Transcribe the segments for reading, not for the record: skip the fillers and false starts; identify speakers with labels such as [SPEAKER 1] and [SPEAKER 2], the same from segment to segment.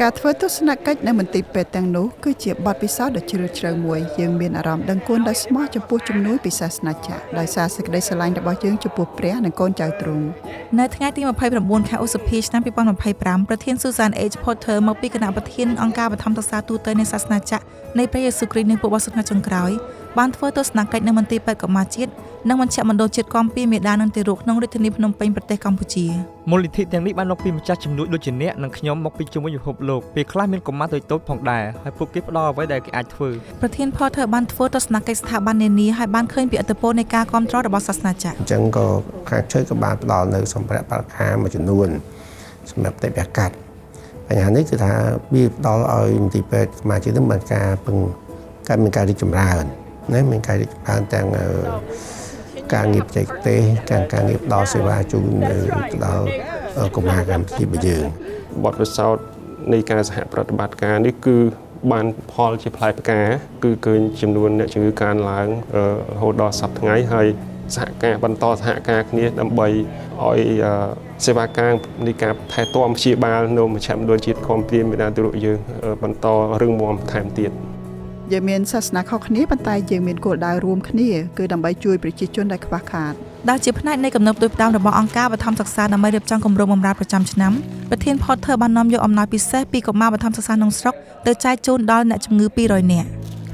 [SPEAKER 1] ការធ្វើទស្សនកិច្ចនៅមន្ទីរពេទ្យទាំងនោះគឺជាបទពិសោធន៍ដ៏ជ្រាលជ្រៅមួយយើងមានអារម្មណ៍ដឹងគុណដោយស្មោះចំពោះជំនួយពីសាសនាចាស់ដោយសារសេចក្តីស្រឡាញ់របស់យើងចំពោះព្រះនិងកូនចៅទ្រង់
[SPEAKER 2] នៅថ្ងៃទី29ខែឧសភាឆ្នាំ2025ប្រធាន Susan H. Porter មកពីគណៈប្រធានអង្គការបឋមសិក្សាទូទៅនៃសាសនាចាស់នៃព្រះយេស៊ូវគ្រីស្ទនៃពុទ្ធសាសនាចុងក្រោយបានធ្វើទស្សនកិច្ចនៅមន្ទីរពេទ្យកុមារជាតិនិងមជ្ឈមណ្ឌលជាតិគាំពៀមេដានិងទារកក្នុងរាជធានីភ្នំពេញប្រទេសកម្ពុជា
[SPEAKER 3] មូលនិធិទាំងនេះបានមកពីម្ចាស់ជំនួយដូចជាអ្នកនិងខ្ញុំមកពីជុំវិញពិភពលោកពេលខ្លះមានកុមារតូចៗផងដែរហើយពួកគេផ្ដល់អ្វីដែលគេអាចធ្វើ
[SPEAKER 2] ប្រធាន Porter បានធ្វើទស្សនកិច្ចស្ថាប័ននានាហើយបានឃើញពីឥទ្ធិពលនៃការគាំទ្ររបស់សាសនាចាស់
[SPEAKER 4] អញ្ចឹងក៏ខាងជួយក៏បានផ្ដល់នៅសម្ភារៈបរិក្ខារមួយចំនួនសម្រាប់ផ្ទៃផ្ទះកាត់បញ្ហានេះគឺថាវាផ្ដល់ឲ្យមន្ទីរពេទ្យសមាជិកនឹងមានការរីកចម្រើនណាមានការរីកចម្រើនទាំងការងារបច្ចេកទេសទាំងការងារផ្ដល់សេវាជូនដល់កុមារកម្ពុជារបស់យើង
[SPEAKER 5] បទពិសោធន៍នៃការសហប្រតិបត្តិការនេះគឺបានផលជាផ្លែផ្កាគឺឃើញចំនួនអ្នកជំងឺកើនឡើងរហូតដល់សប្តាហ៍ថ្ងៃហើយបន្តសហការគ្នាដើម្បីឲ្យសេវាកម្មនៃការថែទាំព្យាបាលនៅមជ្ឈមណ្ឌលជាតិគាំពៀមេដាទារកយើងបន្តរឹងមាំថែមទៀត
[SPEAKER 1] យើងមានសាសនាខុសគ្នាប៉ុន្តែយើងមានគោលដៅរួមគ្នាគឺដើម្បីជួយប្រជាជនដែលខ្វះខាត
[SPEAKER 2] ដែលជាផ្នែកនៃគំនិតផ្ដួចផ្ដើមរបស់អង្គការបឋមសិក្សាដើម្បីរៀបចំគម្រោងបម្រើប្រចាំឆ្នាំប្រធាន Porter បាននាំយកអំណោយពិសេសពីកុមារបឋមសិក្សាក្នុងស្រុកទៅចែកជូនដល់អ្នកជំងឺ200នាក់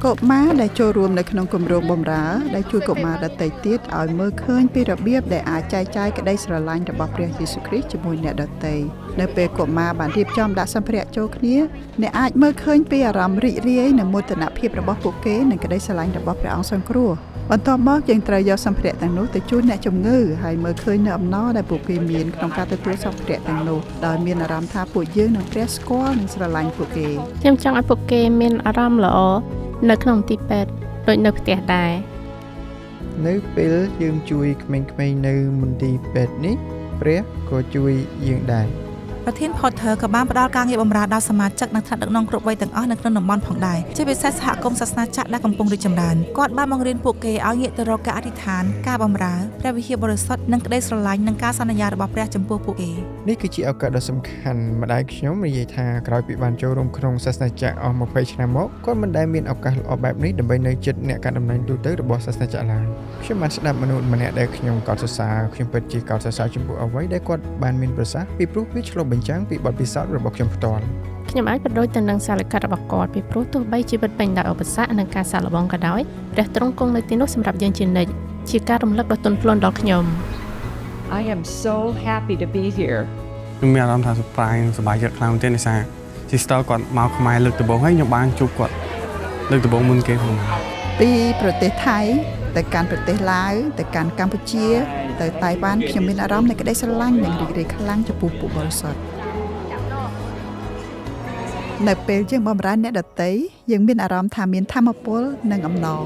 [SPEAKER 1] កុមារដែលចូលរួមនៅក្នុងគម្រោងបម្រើដែលជួយកុមារដទៃទៀតឲ្យមើលឃើញពីរបៀបដែលអាចចែកចាយក្តីស្រឡាញ់របស់ព្រះយេស៊ូវគ្រីស្ទជាមួយអ្នកដទៃនៅពេលកុមារបានរៀបចំដាក់សម្ភារៈចូលគ្នាអ្នកអាចមើលឃើញពីអារម្មណ៍រីករាយនិងមោទនភាពរបស់ពួកគេនិងក្តីស្រឡាញ់របស់ព្រះអង្គសង្គ្រោះបន្ទាប់មកយើងត្រូវយកសម្ភារៈទាំងនោះទៅជូនអ្នកជំងឺហើយមើលឃើញនៅអំណរដែលពួកគេមានក្នុងការទទួលសម្ភារៈទាំងនោះដោយមានអារម្មណ៍ថាពួកយើងនឹងព្រះស្គាល់និងស្រឡាញ់ពួកគេ
[SPEAKER 6] ខ្ញុំចង់ឲ្យពួកគេមានអារម្មណ៍ល្អនៅក្នុងទីពេទ្យដូចនៅផ្ទះដែរ
[SPEAKER 7] នៅពេលយើងជួយក្មេងៗនៅមន្ទីរពេទ្យនេះព្រះក៏ជួយយើងដែរ
[SPEAKER 2] ប្រធាន Porter ក៏បានផ្ដល់ការងារបម្រើដល់សមាជិកនិងថ្នាក់ដឹកនាំគ្រប់វ័យទាំងអស់នៅក្នុងតំបន់ផងដែរជាពិសេសសហគមន៍សាសនាចាស់ដែលកំពុងរីកចម្រើនគាត់បានបង្រៀនពួកគេឲ្យងាកទៅរកការអធិដ្ឋានការបម្រើព្រះវិហារបរិសុទ្ធនិងក្តីស្រឡាញ់និងការសន្យារបស់ព្រះចំពោះពួកគេ
[SPEAKER 7] នេះគឺជាឱកាសដ៏សំខាន់ម្ដាយខ្ញុំនិយាយថាក្រោយពីបានចូលរួមក្នុងសាសនាចាស់អស់20ឆ្នាំមកគាត់មិនដែលមានឱកាសល្អបែបនេះដើម្បីនៅជិតអ្នកកាន់តំណែងទូទៅរបស់សាសនាចាស់ឡើយខ្ញុំបានស្ដាប់មនុស្សម្នាក់ដែលខ្ញុំកោតសរសើរខ្ញុំពិតជាកោតសរសើរចំពោះអ្វីដែលគាត់បានមានប្រសាសន៍ពីព្រោះវាឆ្លុះបញ្ចាំងពីបទពិសោធន៍របស់ខ្ញុំផ្ទាល់
[SPEAKER 6] ខ្ញុំអាចបដូរទៅនឹងសាលកិច្ចរបស់គាត់ពីព្រោះទោះបីជីវិតពេញដោយឧបសគ្គនិងការសាកល្បងក៏ដោយព្រះទ្រង់គង់នៅទីនោះសម្រាប់យើងជានិច្ចជាការរំលឹកដ៏ទន់ភ្លន់ដល់ខ្ញុំ
[SPEAKER 8] I am so happy to be here
[SPEAKER 9] ខ្ញុំមានអារម្មណ៍ថាសប្បាយនិងសប្បាយចិត្តខ្លាំងមែនទែនដោយសារSister គាត់មកខ្មែរលើកដំបូងហើយខ្ញុំបានជួបគាត់លើកដំបូងមុនគេផង
[SPEAKER 1] ពីប្រទេសថៃទៅកាន់ប្រទេសឡាវទៅកាន់កម្ពុជាទៅតៃវ៉ាន់ខ្ញុំមានអារម្មណ៍នៃក្តីស្រឡាញ់និងរីករាយខ្លាំងចំពោះពួកបរិសុទ្ធនៅពេលយើងបម្រើអ្នកដទៃយើងមានអារម្មណ៍ថាមានថាមពលនិងអំណរ